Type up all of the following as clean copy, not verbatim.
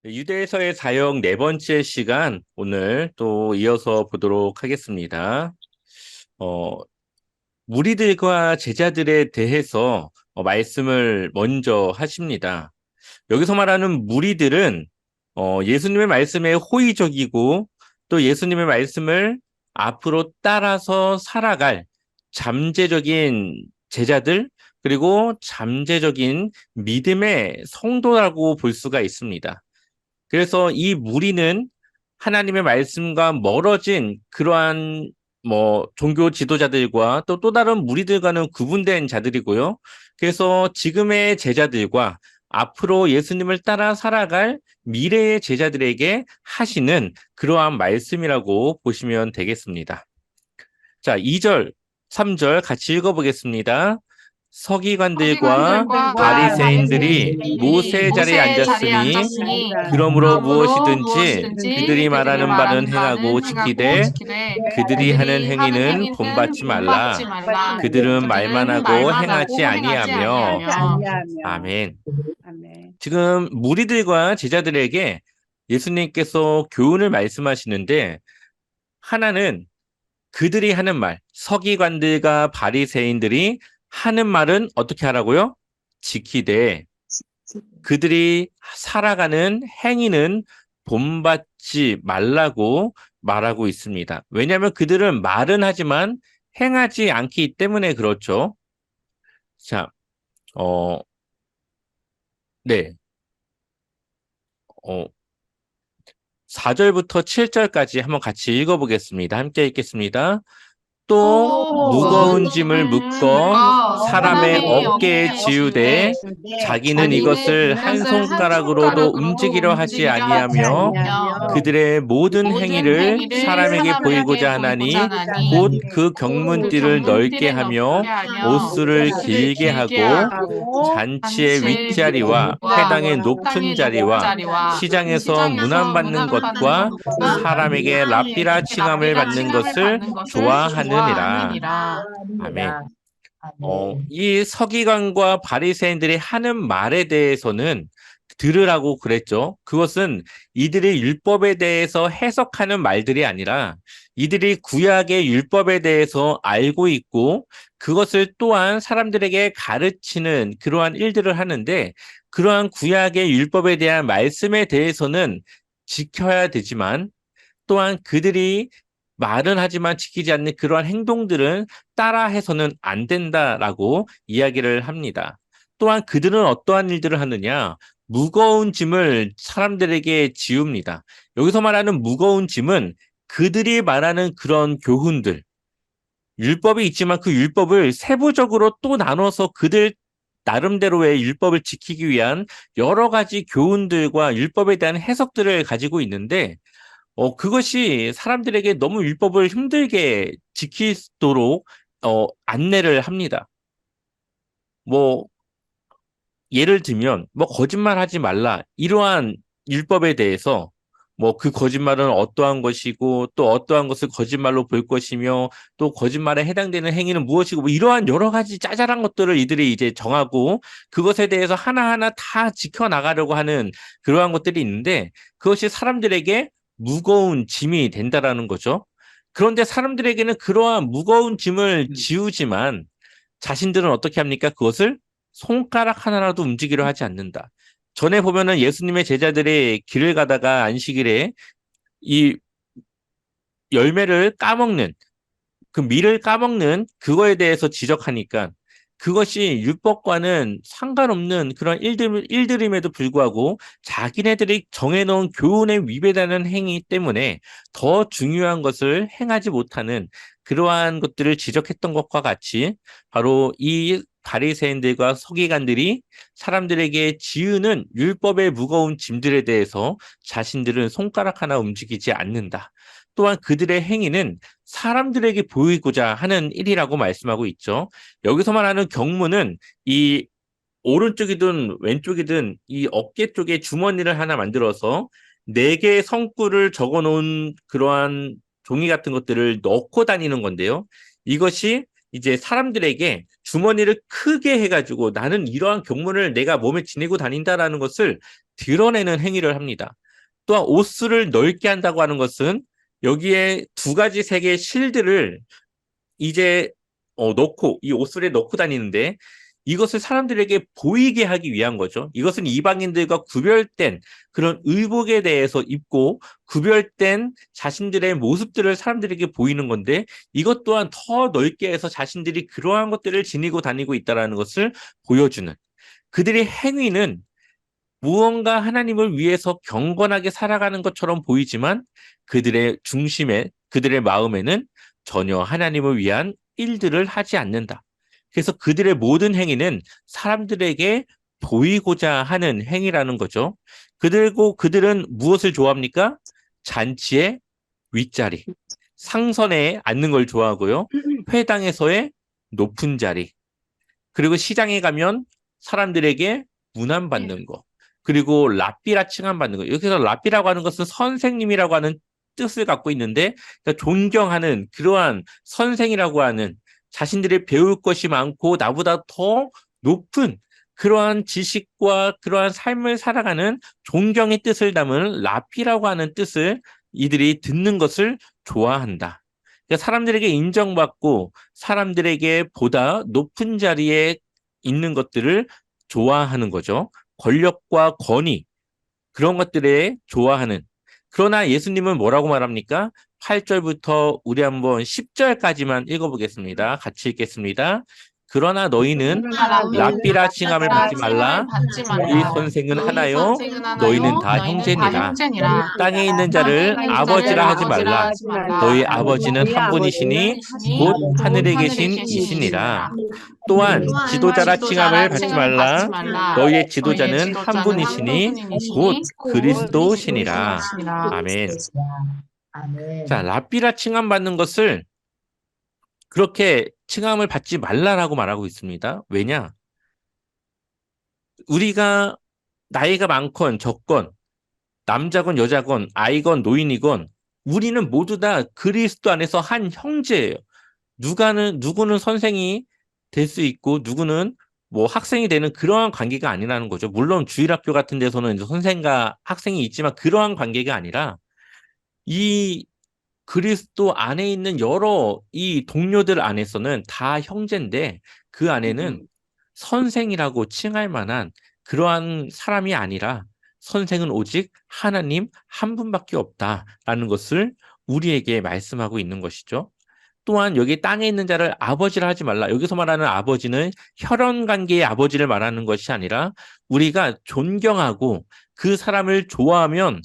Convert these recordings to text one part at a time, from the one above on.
유대에서의 사역 네 번째 시간 오늘 또 이어서 보도록 하겠습니다. 어, 무리들과 제자들에 대해서 말씀을 먼저 하십니다. 여기서 말하는 무리들은 예수님의 말씀에 호의적이고 또 예수님의 말씀을 앞으로 따라서 살아갈 잠재적인 제자들 그리고 잠재적인 믿음의 성도라고 볼 수가 있습니다. 그래서 이 무리는 하나님의 말씀과 멀어진 그러한 종교 지도자들과 또 다른 무리들과는 구분된 자들이고요. 그래서 지금의 제자들과 앞으로 예수님을 따라 살아갈 미래의 제자들에게 하시는 그러한 말씀이라고 보시면 되겠습니다. 자, 2절, 3절 같이 읽어보겠습니다. 서기관들과 바리새인들이 모세 자리에 앉았으니 그러므로 무엇이든지 그들이 말하는 바는 행하고 지키되 그들이 하는 행위는 본받지 말라. 그들은 말만 하고 행하지 아니하며. 아멘. 지금 무리들과 제자들에게 예수님께서 교훈을 말씀하시는데 하나는 그들이 하는 말, 서기관들과 바리새인들이 하는 말은 어떻게 하라고요? 지키되 그들이 살아가는 행위는 본받지 말라고 말하고 있습니다. 왜냐하면 그들은 말은 하지만 행하지 않기 때문에 그렇죠. 자, 네. 어, 4절부터 7절까지 한번 같이 읽어보겠습니다. 함께 읽겠습니다. 또 무거운 짐을 묶어 사람의 어깨에 지우되 자기는 이것을 한 손가락으로도 움직이려 하지 아니하며 그들의 모든 행위를 사람에게 보이고자 하나니 곧 그 경문띠를 넓게 하며 옷수를 길게 하고 잔치의 윗자리와 회당의 높은 자리와 시장에서 문안받는 것과 사람에게 랍비라 칭함을 받는 것을 좋아하느니라. 아멘. 이 서기관과 바리새인들이 하는 말에 대해서는 들으라고 그랬죠. 그것은 이들이 율법에 대해서 해석하는 말들이 아니라 이들이 구약의 율법에 대해서 알고 있고 그것을 또한 사람들에게 가르치는 그러한 일들을 하는데 그러한 구약의 율법에 대한 말씀에 대해서는 지켜야 되지만 또한 그들이 말은 하지만 지키지 않는 그러한 행동들은 따라해서는 안 된다라고 이야기를 합니다. 또한 그들은 어떠한 일들을 하느냐? 무거운 짐을 사람들에게 지웁니다. 여기서 말하는 무거운 짐은 그들이 말하는 그런 교훈들, 율법이 있지만 그 율법을 세부적으로 또 나눠서 그들 나름대로의 율법을 지키기 위한 여러 가지 교훈들과 율법에 대한 해석들을 가지고 있는데 그것이 사람들에게 너무 율법을 힘들게 지키도록 안내를 합니다. 뭐 예를 들면 거짓말 하지 말라 이러한 율법에 대해서 그 거짓말은 어떠한 것이고 또 어떠한 것을 거짓말로 볼 것이며 또 거짓말에 해당되는 행위는 무엇이고 이러한 여러 가지 짜잘한 것들을 이들이 이제 정하고 그것에 대해서 하나하나 다 지켜나가려고 하는 그러한 것들이 있는데 그것이 사람들에게 무거운 짐이 된다라는 거죠. 그런데 사람들에게는 그러한 무거운 짐을 지우지만 자신들은 어떻게 합니까? 그것을 손가락 하나라도 움직이려 하지 않는다. 전에 보면은 예수님의 제자들이 길을 가다가 안식일에 이 열매를 까먹는 그 밀을 까먹는 그거에 대해서 지적하니까 그것이 율법과는 상관없는 그런 일들임에도 불구하고 자기네들이 정해놓은 교훈에 위배되는 행위 때문에 더 중요한 것을 행하지 못하는 그러한 것들을 지적했던 것과 같이 바로 이 바리새인들과 서기관들이 사람들에게 지으는 율법의 무거운 짐들에 대해서 자신들은 손가락 하나 움직이지 않는다. 또한 그들의 행위는 사람들에게 보이고자 하는 일이라고 말씀하고 있죠. 여기서 말하는 경무는 이 오른쪽이든 왼쪽이든 이 어깨 쪽에 주머니를 하나 만들어서 4개의 성구를 적어 놓은 그러한 종이 같은 것들을 넣고 다니는 건데요. 이것이 이제 사람들에게 주머니를 크게 해가지고 나는 이러한 경문을 내가 몸에 지니고 다닌다라는 것을 드러내는 행위를 합니다. 또한 옷을 넓게 한다고 하는 것은 여기에 두 가지 색의 실들을 이제 넣고 이 옷술에 넣고 다니는데 이것을 사람들에게 보이게 하기 위한 거죠. 이것은 이방인들과 구별된 그런 의복에 대해서 입고 구별된 자신들의 모습들을 사람들에게 보이는 건데 이것 또한 더 넓게 해서 자신들이 그러한 것들을 지니고 다니고 있다는 것을 보여주는 그들의 행위는 무언가 하나님을 위해서 경건하게 살아가는 것처럼 보이지만 그들의 중심에, 그들의 마음에는 전혀 하나님을 위한 일들을 하지 않는다. 그래서 그들의 모든 행위는 사람들에게 보이고자 하는 행위라는 거죠. 그들은 무엇을 좋아합니까? 잔치의 윗자리, 상선에 앉는 걸 좋아하고요. 회당에서의 높은 자리, 그리고 시장에 가면 사람들에게 문안받는 거. 그리고 랍비라 칭함받는 거. 여기서 랍비라고 하는 것은 선생님이라고 하는 뜻을 갖고 있는데 그러니까 존경하는 그러한 선생이라고 하는 자신들이 배울 것이 많고 나보다 더 높은 그러한 지식과 그러한 삶을 살아가는 존경의 뜻을 담은 랍비라고 하는 뜻을 이들이 듣는 것을 좋아한다. 그러니까 사람들에게 인정받고 사람들에게 보다 높은 자리에 있는 것들을 좋아하는 거죠. 권력과 권위, 그런 것들에 좋아하는. 그러나 예수님은 뭐라고 말합니까? 8절부터 우리 한번 10절까지만 읽어보겠습니다. 같이 읽겠습니다. 그러나 너희는 랍비라 칭함을 받지 말라. 너희 선생은 하나요. 너희는 다 형제니라. 땅에 있는 자를 아버지라 하지 말라. 너희 아버지는 한 분이시니 곧 하늘에 계신 이시니라. 또한 지도자라 칭함을 받지 말라. 너희의 지도자는 한 분이시니 곧 그리스도시니라. 아멘. 자, 랍비라 칭함 받는 것을 그렇게 칭함을 받지 말라라고 말하고 있습니다. 왜냐? 우리가 나이가 많건 적건 남자건 여자건 아이건 노인이건 우리는 모두 다 그리스도 안에서 한 형제예요. 누구는 선생이 될 수 있고 누구는 뭐 학생이 되는 그러한 관계가 아니라는 거죠. 물론 주일학교 같은 데서는 이제 선생과 학생이 있지만 그러한 관계가 아니라 이 그리스도 안에 있는 여러 이 동료들 안에서는 다 형제인데 그 안에는 선생이라고 칭할 만한 그러한 사람이 아니라 선생은 오직 하나님 한 분밖에 없다라는 것을 우리에게 말씀하고 있는 것이죠. 또한 여기 땅에 있는 자를 아버지라 하지 말라. 여기서 말하는 아버지는 혈연 관계의 아버지를 말하는 것이 아니라 우리가 존경하고 그 사람을 좋아하면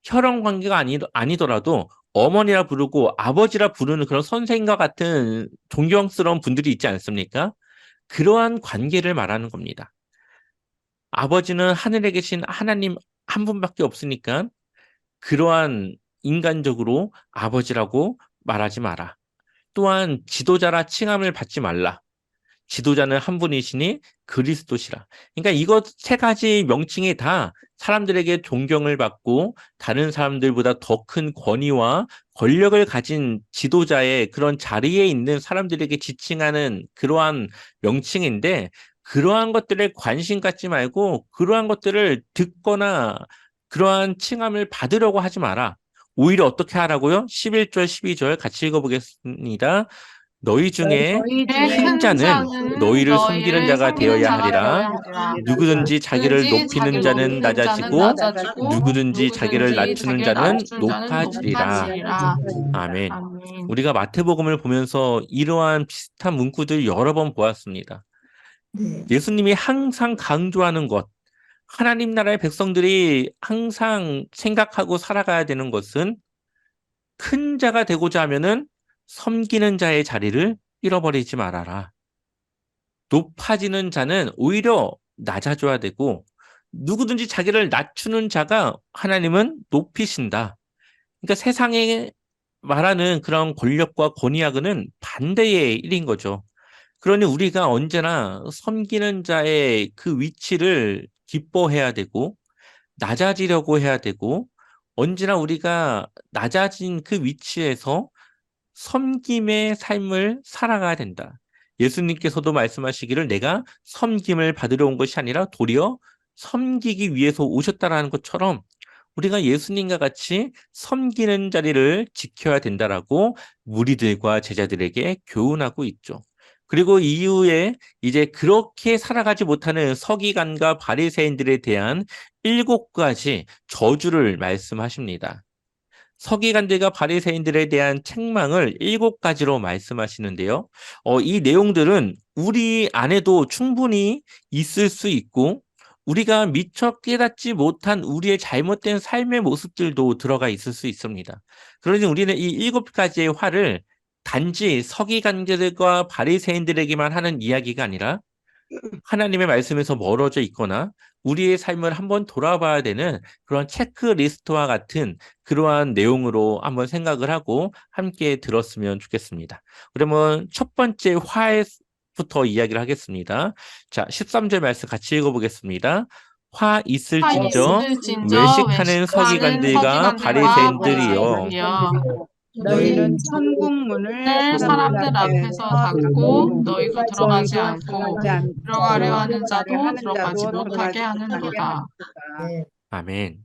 혈연 관계가 아니더라도 어머니라 부르고 아버지라 부르는 그런 선생과 같은 존경스러운 분들이 있지 않습니까? 그러한 관계를 말하는 겁니다. 아버지는 하늘에 계신 하나님 한 분밖에 없으니까 그러한 인간적으로 아버지라고 말하지 마라. 또한 지도자라 칭함을 받지 말라. 지도자는 한 분이시니 그리스도시라. 그러니까 이것 세 가지 명칭이 다 사람들에게 존경을 받고 다른 사람들보다 더 큰 권위와 권력을 가진 지도자의 그런 자리에 있는 사람들에게 지칭하는 그러한 명칭인데 그러한 것들에 관심 갖지 말고 그러한 것들을 듣거나 그러한 칭함을 받으려고 하지 마라. 오히려 어떻게 하라고요? 11절, 12절 같이 읽어보겠습니다. 너희 중에 큰 자는 너희를 섬기는 자가 되어야 하리라. 누구든지 자기를 높이는 자는 낮아지고 누구든지 자기를 낮추는 자는 높아지리라. 아멘. 우리가 마태복음을 보면서 이러한 비슷한 문구들 여러 번 보았습니다. 예수님이 항상 강조하는 것, 하나님 나라의 백성들이 항상 생각하고 살아가야 되는 것은 큰 자가 되고자 하면은 섬기는 자의 자리를 잃어버리지 말아라. 높아지는 자는 오히려 낮아져야 되고 누구든지 자기를 낮추는 자가 하나님은 높이신다. 그러니까 세상에 말하는 그런 권력과 권위하고는 반대의 일인 거죠. 그러니 우리가 언제나 섬기는 자의 그 위치를 기뻐해야 되고 낮아지려고 해야 되고 언제나 우리가 낮아진 그 위치에서 섬김의 삶을 살아가야 된다. 예수님께서도 말씀하시기를 내가 섬김을 받으러 온 것이 아니라 도리어 섬기기 위해서 오셨다라는 것처럼 우리가 예수님과 같이 섬기는 자리를 지켜야 된다라고 무리들과 제자들에게 교훈하고 있죠. 그리고 이후에 이제 그렇게 살아가지 못하는 서기관과 바리새인들에 대한 7가지 저주를 말씀하십니다. 서기관들과 바리새인들에 대한 책망을 7가지로 말씀하시는데요. 이 내용들은 우리 안에도 충분히 있을 수 있고 우리가 미처 깨닫지 못한 우리의 잘못된 삶의 모습들도 들어가 있을 수 있습니다. 그러니 우리는 이 7가지의 화를 단지 서기관들과 바리새인들에게만 하는 이야기가 아니라 하나님의 말씀에서 멀어져 있거나 우리의 삶을 한번 돌아봐야 되는 그런 체크리스트와 같은 그러한 내용으로 한번 생각을 하고 함께 들었으면 좋겠습니다. 그러면 첫 번째 화부터 이야기를 하겠습니다. 자, 13절 말씀 같이 읽어보겠습니다. 화 있을진저 외식하는 서기관들과 바리새인들이여 너희는 천국문을 사람들 앞에서 닫고 너희가 들어가지 않고 들어가려 하는 자도 들어가지 못하게 하는도다. 아멘.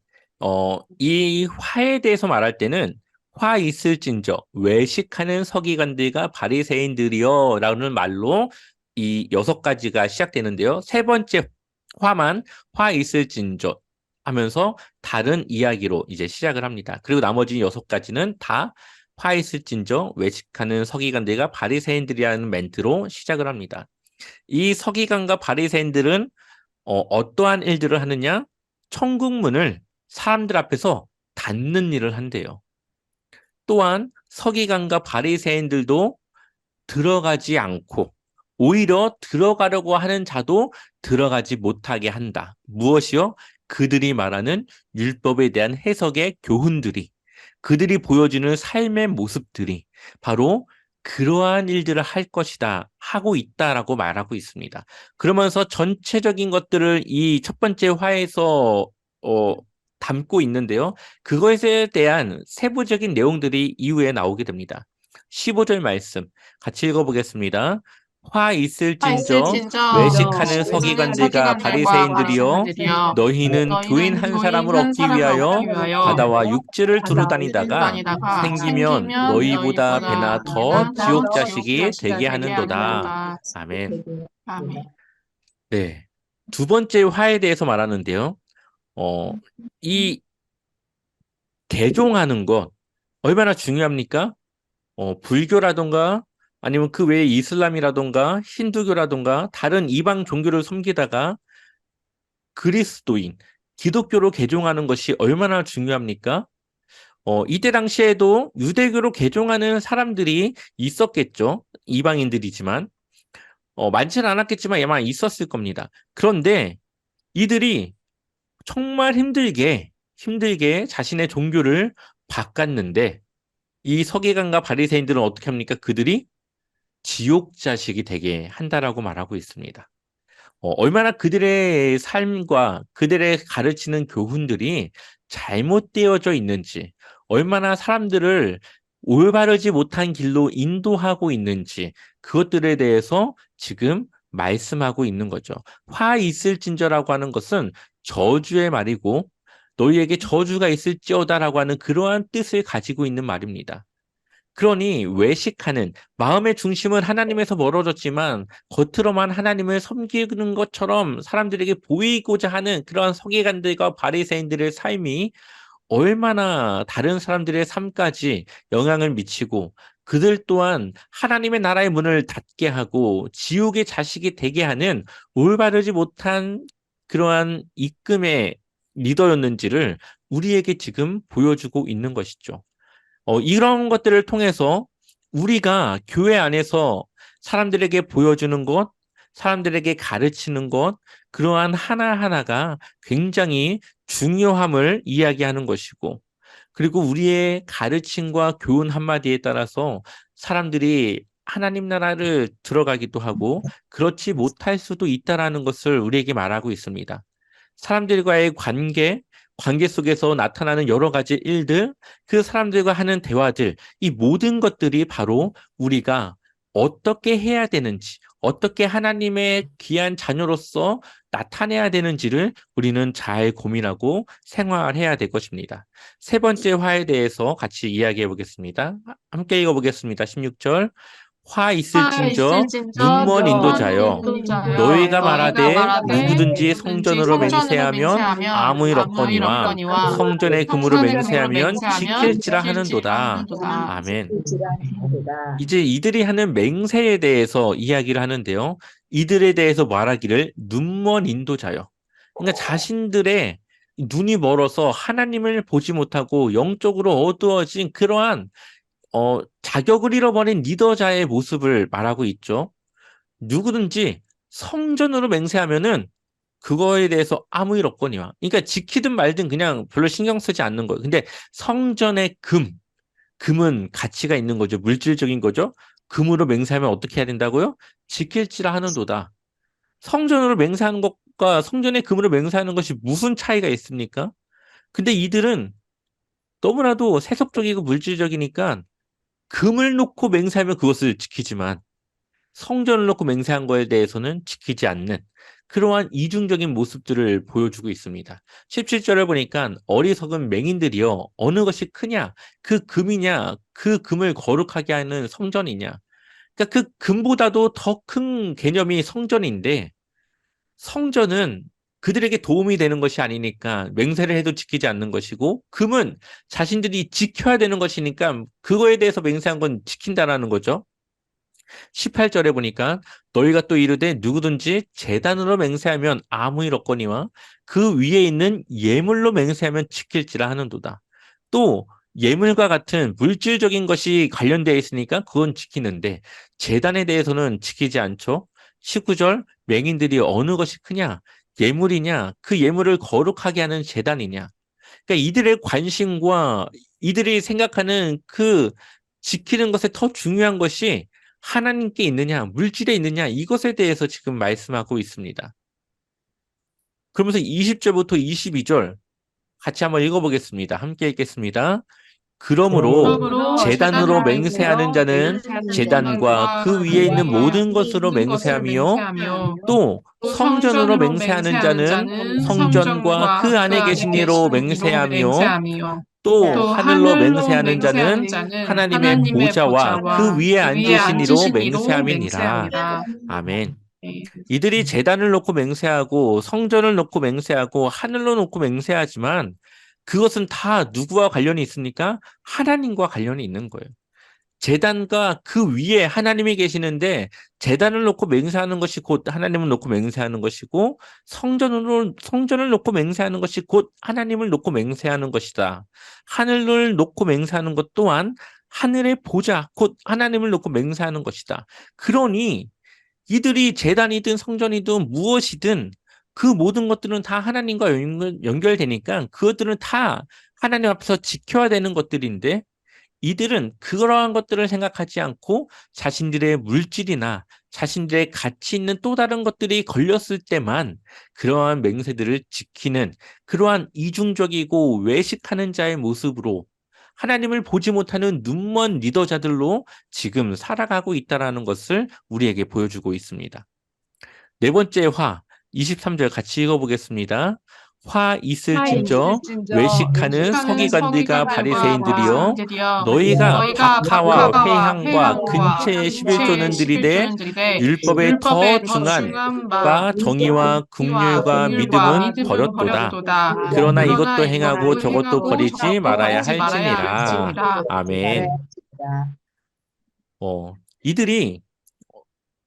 이 화에 대해서 말할 때는 화 있을진저 외식하는 서기관들과 바리새인들이여 라는 말로 이 6가지가 시작되는데요. 세 번째 화만 화 있을진저 하면서 다른 이야기로 이제 시작을 합니다. 그리고 나머지 6가지는 다 화 있을진저 외식하는 서기관들과 바리새인들이라는 멘트로 시작을 합니다. 이 서기관과 바리새인들은 어떠한 일들을 하느냐? 천국문을 사람들 앞에서 닫는 일을 한대요. 또한 서기관과 바리새인들도 들어가지 않고 오히려 들어가려고 하는 자도 들어가지 못하게 한다. 무엇이요? 그들이 말하는 율법에 대한 해석의 교훈들이, 그들이 보여주는 삶의 모습들이 바로 그러한 일들을 할 것이다, 하고 있다라고 말하고 있습니다. 그러면서 전체적인 것들을 이 첫 번째 화에서 담고 있는데요. 그것에 대한 세부적인 내용들이 이후에 나오게 됩니다. 15절 말씀 같이 읽어보겠습니다. 화 있을진저 외식하는 서기관들과 바리새인들이여 너희는 교인 한 사람을 얻기 위하여 바다와 육지를 두루 다니다가 생기면 너희보다 배나 더 지옥 자식이 되게 하는도다. 아멘. 네. 두 번째 화에 대해서 말하는데요. 이 개종하는 것 얼마나 중요합니까? 불교라던가 아니면 그 외에 이슬람이라던가 힌두교라던가 다른 이방 종교를 섬기다가 그리스도인, 기독교로 개종하는 것이 얼마나 중요합니까? 이때 당시에도 유대교로 개종하는 사람들이 있었겠죠. 이방인들이지만. 많지는 않았겠지만 아마 있었을 겁니다. 그런데 이들이 정말 힘들게 자신의 종교를 바꿨는데 이 서기관과 바리새인들은 어떻게 합니까? 그들이 지옥 자식이 되게 한다라고 말하고 있습니다. 얼마나 그들의 삶과 그들의 가르치는 교훈들이 잘못되어져 있는지, 얼마나 사람들을 올바르지 못한 길로 인도하고 있는지 그것들에 대해서 지금 말씀하고 있는 거죠. 화 있을진저라고 하는 것은 저주의 말이고 너희에게 저주가 있을지어다라고 하는 그러한 뜻을 가지고 있는 말입니다. 그러니 외식하는 마음의 중심은 하나님에서 멀어졌지만 겉으로만 하나님을 섬기는 것처럼 사람들에게 보이고자 하는 그러한 서기관들과 바리새인들의 삶이 얼마나 다른 사람들의 삶까지 영향을 미치고 그들 또한 하나님의 나라의 문을 닫게 하고 지옥의 자식이 되게 하는 올바르지 못한 그러한 이끔의 리더였는지를 우리에게 지금 보여주고 있는 것이죠. 이런 것들을 통해서 우리가 교회 안에서 사람들에게 보여주는 것, 사람들에게 가르치는 것, 그러한 하나하나가 굉장히 중요함을 이야기하는 것이고, 그리고 우리의 가르침과 교훈 한마디에 따라서 사람들이 하나님 나라를 들어가기도 하고, 그렇지 못할 수도 있다라는 것을 우리에게 말하고 있습니다. 사람들과의 관계, 관계 속에서 나타나는 여러 가지 일들, 그 사람들과 하는 대화들, 이 모든 것들이 바로 우리가 어떻게 해야 되는지, 어떻게 하나님의 귀한 자녀로서 나타내야 되는지를 우리는 잘 고민하고 생활해야 될 것입니다. 세 번째 화에 대해서 같이 이야기해 보겠습니다. 함께 읽어보겠습니다. 16절. 화 있을진저 눈먼 인도자여 너희가 말하되 누구든지 성전으로 맹세하면 아무 일 없거니와 성전의 금으로 맹세하면 지킬지라 하는도다. 아멘. 이제 이들이 하는 맹세에 대해서 이야기를 하는데요. 이들에 대해서 말하기를 눈먼 인도자요. 그러니까 자신들의 눈이 멀어서 하나님을 보지 못하고 영적으로 어두워진 그러한 자격을 잃어버린 리더자의 모습을 말하고 있죠. 누구든지 성전으로 맹세하면은 그거에 대해서 아무 일 없거니와. 그러니까 지키든 말든 그냥 별로 신경 쓰지 않는 거예요. 근데 성전의 금은 가치가 있는 거죠. 물질적인 거죠. 금으로 맹세하면 어떻게 해야 된다고요? 지킬지라 하는도다. 성전으로 맹세하는 것과 성전의 금으로 맹세하는 것이 무슨 차이가 있습니까? 근데 이들은 너무나도 세속적이고 물질적이니까 금을 놓고 맹세하면 그것을 지키지만 성전을 놓고 맹세한 거에 대해서는 지키지 않는 그러한 이중적인 모습들을 보여주고 있습니다. 17절을 보니까 어리석은 맹인들이여 어느 것이 크냐? 그 금이냐? 그 금을 거룩하게 하는 성전이냐? 그러니까 그 금보다도 더 큰 개념이 성전인데 성전은 그들에게 도움이 되는 것이 아니니까 맹세를 해도 지키지 않는 것이고 금은 자신들이 지켜야 되는 것이니까 그거에 대해서 맹세한 건 지킨다라는 거죠. 18절에 보니까 너희가 또 이르되 누구든지 제단으로 맹세하면 아무 일 없거니와 그 위에 있는 예물로 맹세하면 지킬지라 하는도다. 또 예물과 같은 물질적인 것이 관련되어 있으니까 그건 지키는데 제단에 대해서는 지키지 않죠. 19절 맹인들이 어느 것이 크냐? 예물이냐? 그 예물을 거룩하게 하는 제단이냐? 그러니까 이들의 관심과 이들이 생각하는 그 지키는 것에 더 중요한 것이 하나님께 있느냐, 물질에 있느냐, 이것에 대해서 지금 말씀하고 있습니다. 그러면서 20절부터 22절 같이 한번 읽어보겠습니다. 함께 읽겠습니다. 그러므로 제단으로 맹세하는 자는 제단과 그 위에 있는 모든 것으로 맹세하며 또 성전으로 맹세하는 자는 성전과 그 안에 계신 이로 맹세하며 또 하늘로 맹세하는 자는 하나님의 보좌와 그 위에 앉으신 이로 맹세함이니라. 아멘. 이들이 제단을 놓고 맹세하고 성전을 놓고 맹세하고 하늘로 놓고 맹세하지만 그것은 다 누구와 관련이 있습니까? 하나님과 관련이 있는 거예요. 제단과 그 위에 하나님이 계시는데 제단을 놓고 맹세하는 것이 곧 하나님을 놓고 맹세하는 것이고 성전을 놓고 맹세하는 것이 곧 하나님을 놓고 맹세하는 것이다. 하늘을 놓고 맹세하는 것 또한 하늘의 보좌 곧 하나님을 놓고 맹세하는 것이다. 그러니 이들이 제단이든 성전이든 무엇이든 그 모든 것들은 다 하나님과 연결되니까 그것들은 다 하나님 앞에서 지켜야 되는 것들인데 이들은 그러한 것들을 생각하지 않고 자신들의 물질이나 자신들의 가치 있는 또 다른 것들이 걸렸을 때만 그러한 맹세들을 지키는 그러한 이중적이고 외식하는 자의 모습으로 하나님을 보지 못하는 눈먼 리더자들로 지금 살아가고 있다는 것을 우리에게 보여주고 있습니다. 네 번째 화, 23절 같이 읽어보겠습니다. 화 있을진저 외식하는 서기관들과 바리새인들이여 너희가 박하와 회향과 근체의 11조는 들이되 율법에 더 중한 바 정의와 긍휼과 믿음은 버렸도다. 그러나 이것도 행하고 저것도 버리지 말아야 할지니라. 아멘. 이들이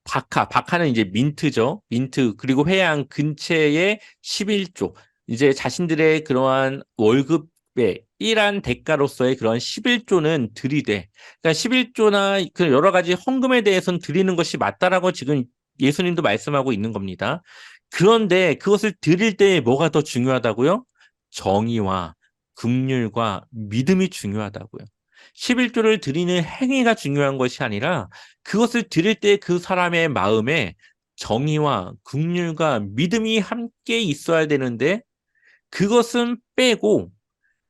박하는 이제 민트죠. 민트 그리고 회양 근처의 11조 이제 자신들의 그러한 월급의 일한 대가로서의 그런 11조는 들이되 그러니까 11조나 그 여러 가지 헌금에 대해서는 드리는 것이 맞다라고 지금 예수님도 말씀하고 있는 겁니다. 그런데 그것을 드릴 때 뭐가 더 중요하다고요? 정의와 긍휼과 믿음이 중요하다고요. 11조를 드리는 행위가 중요한 것이 아니라 그것을 드릴 때 그 사람의 마음에 정의와 긍휼과 믿음이 함께 있어야 되는데 그것은 빼고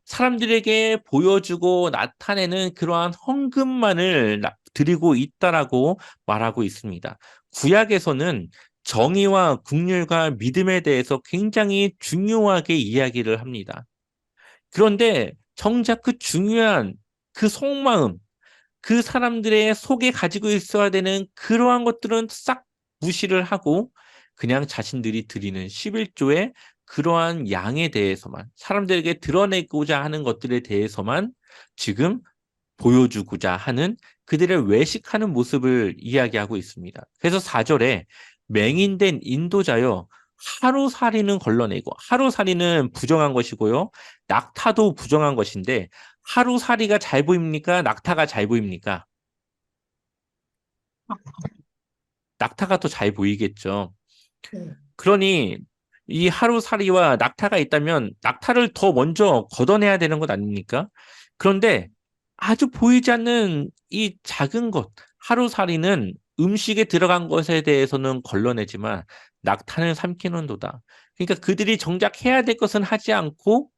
사람들에게 보여주고 나타내는 그러한 헌금만을 드리고 있다라고 말하고 있습니다. 구약에서는 정의와 긍휼과 믿음에 대해서 굉장히 중요하게 이야기를 합니다. 그런데 정작 그 중요한 그 속마음, 그 사람들의 속에 가지고 있어야 되는 그러한 것들은 싹 무시를 하고 그냥 자신들이 드리는 11조의 그러한 양에 대해서만 사람들에게 드러내고자 하는 것들에 대해서만 지금 보여주고자 하는 그들의 외식하는 모습을 이야기하고 있습니다. 그래서 4절에 맹인된 인도자여 하루살이는 걸러내고 하루살이는 부정한 것이고요. 낙타도 부정한 것인데 하루살이가 잘 보입니까? 낙타가 잘 보입니까? 낙타가 더 잘 보이겠죠. 그러니 이 하루살이와 낙타가 있다면 낙타를 더 먼저 걷어내야 되는 것 아닙니까? 그런데 아주 보이지 않는 이 작은 것, 하루살이는 음식에 들어간 것에 대해서는 걸러내지만 낙타는 삼키는도다. 그러니까 그들이 정작 해야 될 것은 하지 않고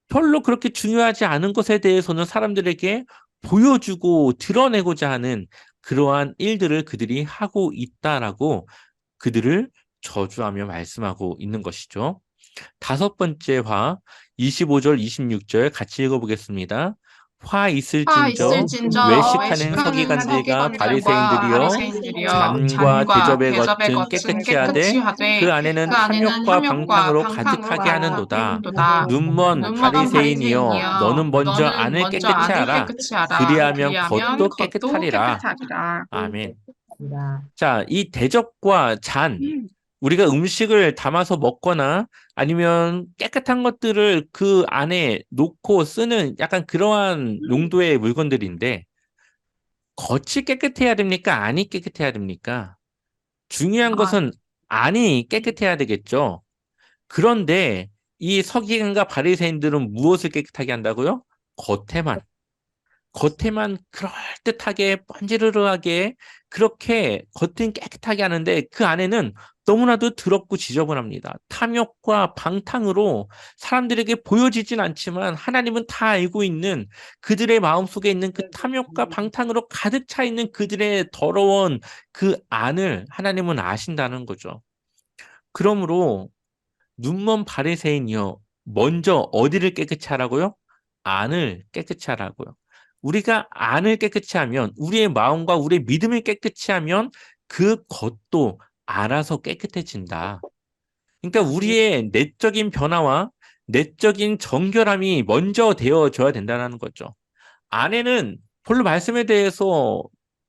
별로 그렇게 중요하지 않은 것에 대해서는 사람들에게 보여주고 드러내고자 하는 그러한 일들을 그들이 하고 있다라고 그들을 저주하며 말씀하고 있는 것이죠. 다섯 번째 화 25절 26절 같이 읽어보겠습니다. 화 있을진저 외식하는 서기관들과 바리새인들이여 잔과 대접의 겉은 깨끗이 하되 그 안에는 탐욕과 방탕으로 가득하게 하는도다. 눈먼 바리새인이여 너는 먼저 안을 깨끗이 하라. 그리하면 겉도 깨끗하리라. 아멘. 자, 이 대접과 잔, 우리가 음식을 담아서 먹거나 아니면 깨끗한 것들을 그 안에 놓고 쓰는 약간 그러한 용도의 물건들인데 겉이 깨끗해야 됩니까? 안이 깨끗해야 됩니까? 중요한 것은 안이 깨끗해야 되겠죠. 그런데 이 서기관과 바리새인들은 무엇을 깨끗하게 한다고요? 겉에만. 겉에만 그럴듯하게 번지르르하게 그렇게 겉은 깨끗하게 하는데 그 안에는 너무나도 더럽고 지저분합니다. 탐욕과 방탕으로 사람들에게 보여지진 않지만 하나님은 다 알고 있는 그들의 마음속에 있는 그 탐욕과 방탕으로 가득 차 있는 그들의 더러운 그 안을 하나님은 아신다는 거죠. 그러므로 눈먼 바리새인이여 먼저 어디를 깨끗이 하라고요? 안을 깨끗이 하라고요. 우리가 안을 깨끗이 하면 우리의 마음과 우리의 믿음을 깨끗이 하면 그 겉도 알아서 깨끗해진다. 그러니까 우리의 내적인 변화와 내적인 정결함이 먼저 되어져야 된다는 거죠. 안에는 별로 말씀에 대해서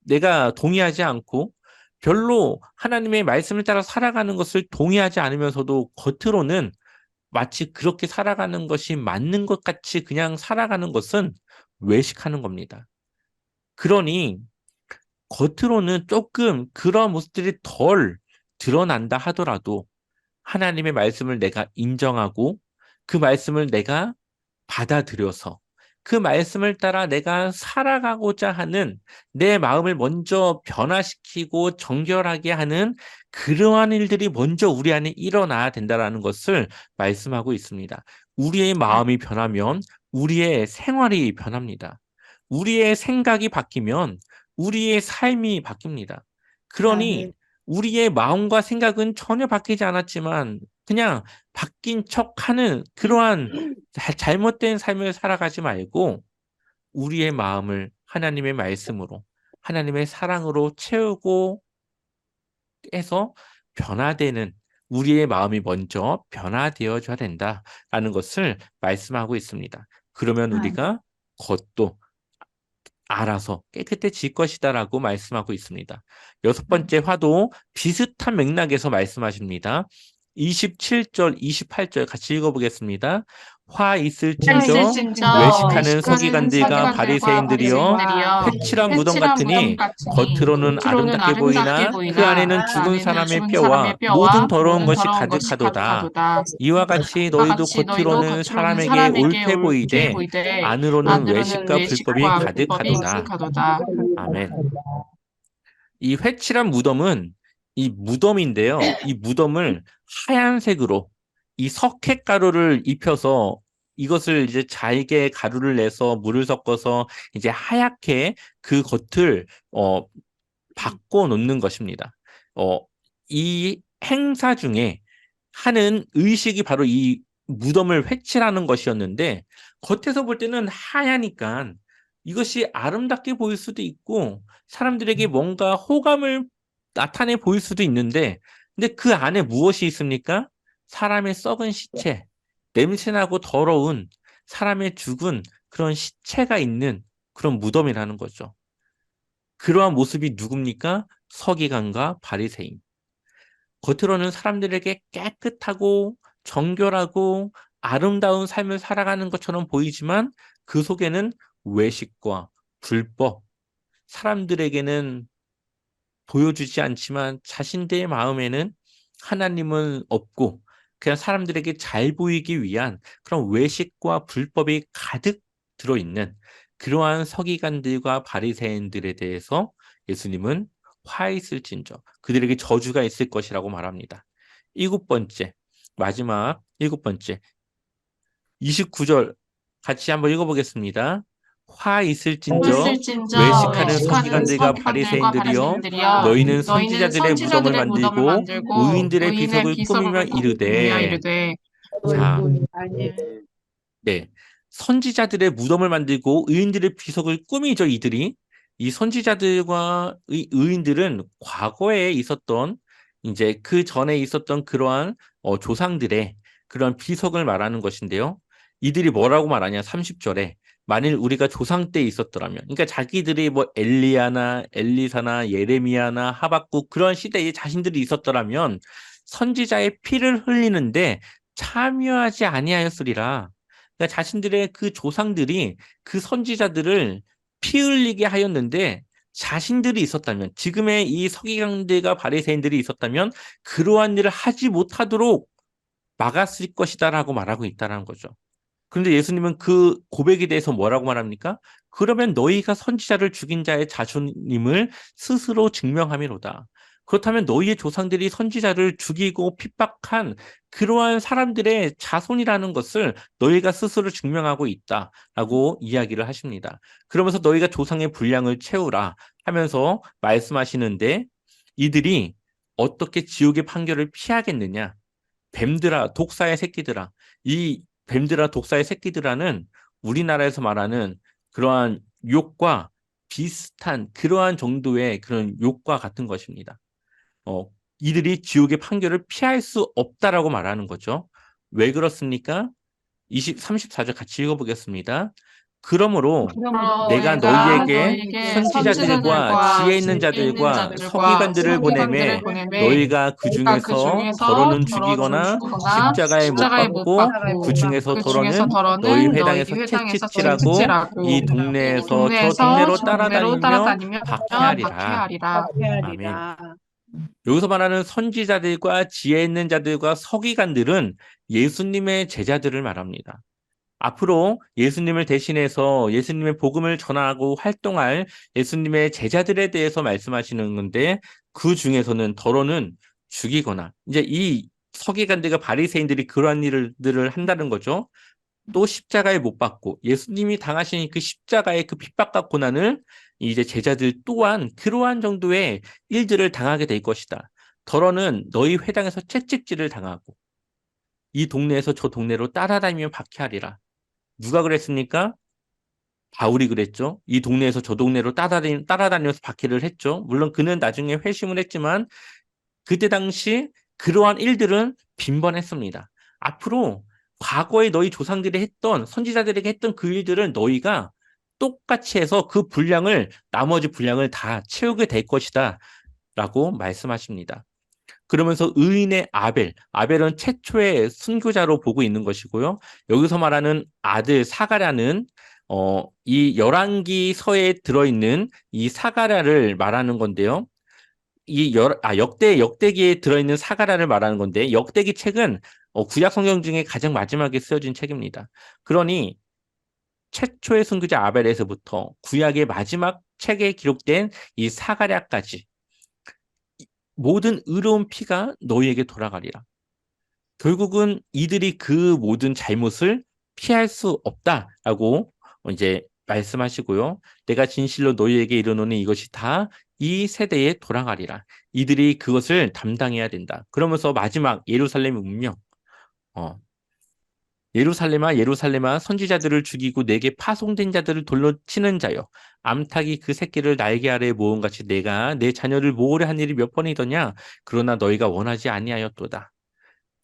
내가 동의하지 않고 별로 하나님의 말씀을 따라 살아가는 것을 동의하지 않으면서도 겉으로는 마치 그렇게 살아가는 것이 맞는 것 같이 그냥 살아가는 것은 외식하는 겁니다. 그러니 겉으로는 조금 그런 모습들이 덜 드러난다 하더라도 하나님의 말씀을 내가 인정하고 그 말씀을 내가 받아들여서 그 말씀을 따라 내가 살아가고자 하는 내 마음을 먼저 변화시키고 정결하게 하는 그러한 일들이 먼저 우리 안에 일어나야 된다는 것을 말씀하고 있습니다. 우리의 마음이 변하면 우리의 생활이 변합니다. 우리의 생각이 바뀌면 우리의 삶이 바뀝니다. 그러니 우리의 마음과 생각은 전혀 바뀌지 않았지만 그냥 바뀐 척하는 그러한 잘못된 삶을 살아가지 말고 우리의 마음을 하나님의 말씀으로 하나님의 사랑으로 채우고 해서 변화되는 우리의 마음이 먼저 변화되어져야 된다라는 것을 말씀하고 있습니다. 그러면 우리가 겉도 알아서 깨끗해질 것이다라고 말씀하고 있습니다. 여섯 번째 화도 비슷한 맥락에서 말씀하십니다. 27절, 28절 같이 읽어보겠습니다. 화 있을진저 외식하는 서기관들과 바리새인들이여 회칠한 무덤 같으니 겉으로는 아름답게 보이나 그 안에는 죽은 사람의 뼈와 모든 더러운 것이 가득하도다. 이와 같이 너희도 겉으로는 사람에게 옳게 보이되 안으로는 외식과 불법이 가득하도다. 아멘. 이 회칠한 무덤은 이 무덤인데요. 이 무덤을 하얀색으로 이 석회가루를 입혀서 이것을 이제 잘게 가루를 내서 물을 섞어서 이제 하얗게 그 겉을 바꿔 놓는 것입니다. 어, 이 행사 중에 하는 의식이 바로 이 무덤을 회칠하는 것이었는데 겉에서 볼 때는 하얘니까 이것이 아름답게 보일 수도 있고 사람들에게 뭔가 호감을 나타내 보일 수도 있는데 근데 그 안에 무엇이 있습니까? 사람의 썩은 시체, 냄새나고 더러운 사람의 죽은 그런 시체가 있는 그런 무덤이라는 거죠. 그러한 모습이 누굽니까? 서기관과 바리새인. 겉으로는 사람들에게 깨끗하고 정결하고 아름다운 삶을 살아가는 것처럼 보이지만 그 속에는 외식과 불법, 사람들에게는 보여주지 않지만 자신들의 마음에는 하나님은 없고 그냥 사람들에게 잘 보이기 위한 그런 외식과 불법이 가득 들어있는 그러한 서기관들과 바리새인들에 대해서 예수님은 화 있을진저 그들에게 저주가 있을 것이라고 말합니다. 일곱 번째, 마지막 일곱 번째 29절 같이 한번 읽어보겠습니다. 화 있을진저 있을진저 외식하는 외식하는 서기관들과 서기관들과 바리새인들이여 바리새인들이여 너희는 너희는 선지자들의 무덤을 선지자들의 무덤을 만들고 만들고 의인들의 의인의 비석을 꾸미며 비석을 꾸미며 이르되 이르되 자, 네. 선지자들의 무덤을 만들고 의인들의 비석을 꾸미죠, 이들이. 이 선지자들과 의인들은 과거에 있었던 이제 그 전에 있었던 그러한 조상들의 그러한 비석을 말하는 것인데요. 이들이 뭐라고 말하냐, 30절에. 만일 우리가 조상 때 있었더라면, 그러니까 자기들이 뭐 엘리야나 엘리사나 예레미야나 하박국 그런 시대에 자신들이 있었더라면 선지자의 피를 흘리는데 참여하지 아니하였으리라. 그러니까 자신들의 그 조상들이 그 선지자들을 피 흘리게 하였는데 자신들이 있었다면 지금의 이 서기관들과 바리새인들이 있었다면 그러한 일을 하지 못하도록 막았을 것이다라고 말하고 있다는 거죠. 그런데 예수님은 그 고백에 대해서 뭐라고 말합니까? 그러면 너희가 선지자를 죽인 자의 자손임을 스스로 증명함이로다. 그렇다면 너희의 조상들이 선지자를 죽이고 핍박한 그러한 사람들의 자손이라는 것을 너희가 스스로 증명하고 있다라고 이야기를 하십니다. 그러면서 너희가 조상의 분량을 채우라 하면서 말씀하시는데 이들이 어떻게 지옥의 판결을 피하겠느냐? 뱀들아, 독사의 새끼들아. 이 뱀들아, 독사의 새끼들아는 우리나라에서 말하는 그러한 욕과 비슷한 그러한 정도의 그런 욕과 같은 것입니다. 어, 이들이 지옥의 판결을 피할 수 없다라고 말하는 거죠. 왜 그렇습니까? 34절 같이 읽어보겠습니다. 그러므로 그러므로 내가 내가 너희에게 너희에게 선지자들과 선지자들과 지혜 있는 지혜 있는 자들과 자들과 서기관들을 서기관들을 보내매 보내매 너희가 그 너희가 그 중에서 중에서 더러는 더러는 죽이거나 죽이거나 십자가에 못 십자가에 못 박고 그 박고 중에서 그 중에서 더러는 너희 더러는 너희 회당에서 회당에서 채찍질하고 이 채찍질하고 이 동네에서 저 동네에서 동네로 저 동네로 따라다니며 따라다니며 박해하리라. 박해하리라. 아멘. 여기서 말하는 선지자들과 지혜 있는 자들과 서기관들은 예수님의 제자들을 말합니다. 앞으로 예수님을 대신해서 예수님의 복음을 전하고 활동할 예수님의 제자들에 대해서 말씀하시는 건데 그 중에서는 더러는 죽이거나 이제 이 서기관들과 바리새인들이 그러한 일들을 한다는 거죠. 또 십자가에 못 박고 예수님이 당하신 그 십자가의 그 핍박과 고난을 이제 제자들 또한 그러한 정도의 일들을 당하게 될 것이다. 더러는 너희 회당에서 채찍질을 당하고 이 동네에서 저 동네로 따라다니며 박해하리라. 누가 그랬습니까? 바울이 그랬죠. 이 동네에서 저 동네로 따라다니면서 박해를 했죠. 물론 그는 나중에 회심을 했지만 그때 당시 그러한 일들은 빈번했습니다. 앞으로 과거에 너희 조상들이 했던 선지자들에게 했던 그 일들을 너희가 똑같이 해서 그 분량을 나머지 분량을 다 채우게 될 것이다 라고 말씀하십니다. 그러면서 의인의 아벨은 최초의 순교자로 보고 있는 것이고요. 여기서 말하는 아들 사가랴는 이 열왕기서에 들어있는 이 사가랴를 말하는 건데요. 역대기에 들어있는 사가랴를 말하는 건데 역대기 책은 구약 성경 중에 가장 마지막에 쓰여진 책입니다. 그러니 최초의 순교자 아벨에서부터 구약의 마지막 책에 기록된 이 사가랴까지 모든 의로운 피가 너희에게 돌아가리라. 결국은 이들이 그 모든 잘못을 피할 수 없다라고 이제 말씀하시고요. 내가 진실로 너희에게 이르노니 이것이 다 이 세대에 돌아가리라. 이들이 그것을 담당해야 된다. 그러면서 마지막 예루살렘의 운명. 어, 예루살렘아 예루살렘아 선지자들을 죽이고 내게 파송된 자들을 돌로 치는 자여 암탉이 그 새끼를 날개 아래에 모은 같이 내가 내 자녀를 모으려 한 일이 몇 번이더냐 그러나 너희가 원하지 아니하였도다.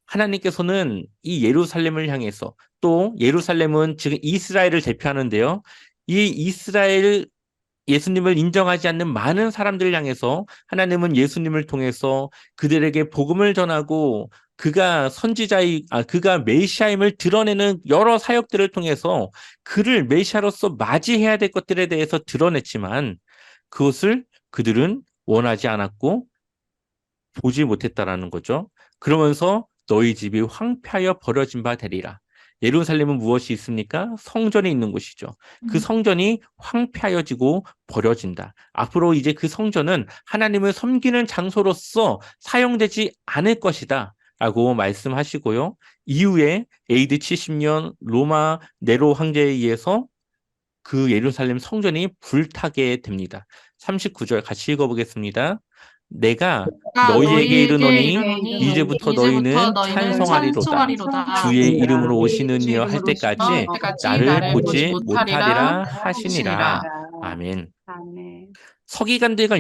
하나님께서는 이 예루살렘을 향해서 또 예루살렘은 지금 이스라엘을 대표하는데요. 이 이스라엘 예수님을 인정하지 않는 많은 사람들을 향해서 하나님은 예수님을 통해서 그들에게 복음을 전하고 그가 메시아임을 드러내는 여러 사역들을 통해서 그를 메시아로서 맞이해야 될 것들에 대해서 드러냈지만 그것을 그들은 원하지 않았고 보지 못했다라는 거죠. 그러면서 너희 집이 황폐하여 버려진 바 되리라. 예루살렘은 무엇이 있습니까? 성전이 있는 곳이죠. 그 성전이 황폐하여지고 버려진다. 앞으로 이제 그 성전은 하나님을 섬기는 장소로서 사용되지 않을 것이다. 라고 말씀하시고요. 이후에 AD 70년 로마 네로 황제에 의해서 그 예루살렘 성전이 불타게 됩니다. 39절 같이 읽어보겠습니다. 내가 너희에게 이르노니 이제부터 너희는 찬송하리로다. 주의 이름으로 오시는 이여 할 때까지 나를 보지 못하리라 하시니라. 아멘. 서기관들과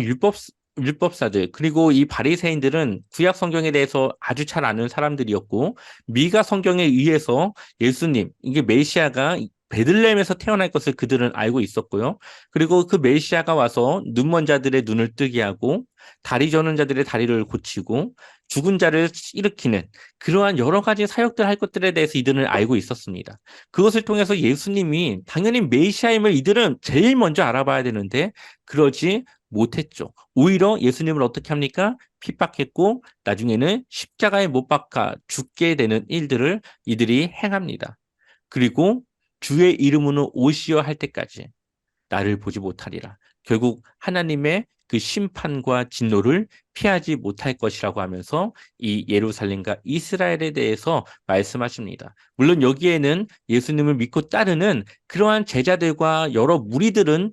율법사들 그리고 이 바리새인들은 구약 성경에 대해서 아주 잘 아는 사람들이었고 미가 성경에 의해서 예수님 이게 메시아가 베들레헴에서 태어날 것을 그들은 알고 있었고요. 그리고 그 메시아가 와서 눈먼 자들의 눈을 뜨게 하고 다리 저는 자들의 다리를 고치고 죽은 자를 일으키는 그러한 여러 가지 사역들 할 것들에 대해서 이들은 알고 있었습니다. 그것을 통해서 예수님이 당연히 메시아임을 이들은 제일 먼저 알아봐야 되는데 그러지 못했죠. 오히려 예수님을 어떻게 합니까? 핍박했고 나중에는 십자가에 못 박아 죽게 되는 일들을 이들이 행합니다. 그리고 주의 이름으로 오시어 할 때까지 나를 보지 못하리라. 결국 하나님의 그 심판과 진노를 피하지 못할 것이라고 하면서 이 예루살렘과 이스라엘에 대해서 말씀하십니다. 물론 여기에는 예수님을 믿고 따르는 그러한 제자들과 여러 무리들은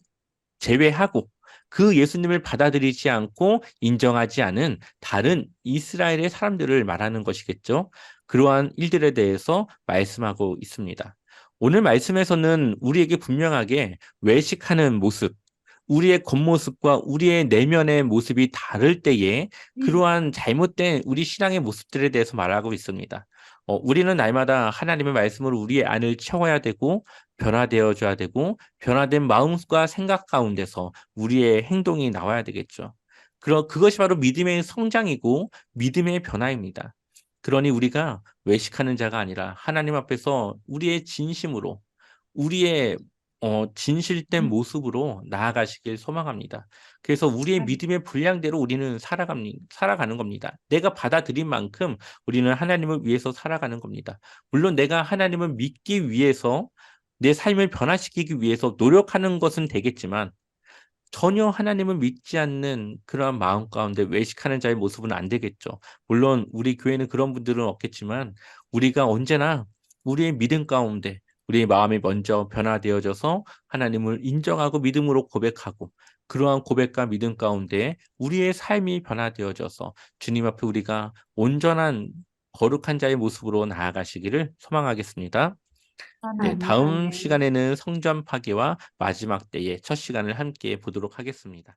제외하고 그 예수님을 받아들이지 않고 인정하지 않은 다른 이스라엘의 사람들을 말하는 것이겠죠. 그러한 일들에 대해서 말씀하고 있습니다. 오늘 말씀에서는 우리에게 분명하게 외식하는 모습, 우리의 겉모습과 우리의 내면의 모습이 다를 때에 그러한 잘못된 우리 신앙의 모습들에 대해서 말하고 있습니다. 우리는 날마다 하나님의 말씀으로 우리의 안을 채워야 되고 변화되어줘야 되고 변화된 마음과 생각 가운데서 우리의 행동이 나와야 되겠죠. 그것이 바로 믿음의 성장이고 믿음의 변화입니다. 그러니 우리가 외식하는 자가 아니라 하나님 앞에서 우리의 진심으로 우리의 진실된 모습으로 나아가시길 소망합니다. 그래서 우리의 믿음의 분량대로 우리는 살아가는 겁니다. 내가 받아들인 만큼 우리는 하나님을 위해서 살아가는 겁니다. 물론 내가 하나님을 믿기 위해서 내 삶을 변화시키기 위해서 노력하는 것은 되겠지만 전혀 하나님을 믿지 않는 그러한 마음 가운데 외식하는 자의 모습은 안 되겠죠. 물론 우리 교회는 그런 분들은 없겠지만 우리가 언제나 우리의 믿음 가운데 우리의 마음이 먼저 변화되어져서 하나님을 인정하고 믿음으로 고백하고 그러한 고백과 믿음 가운데 우리의 삶이 변화되어져서 주님 앞에 우리가 온전한 거룩한 자의 모습으로 나아가시기를 소망하겠습니다. 네, 다음 시간에는 성전 파괴와 마지막 때의 첫 시간을 함께 보도록 하겠습니다.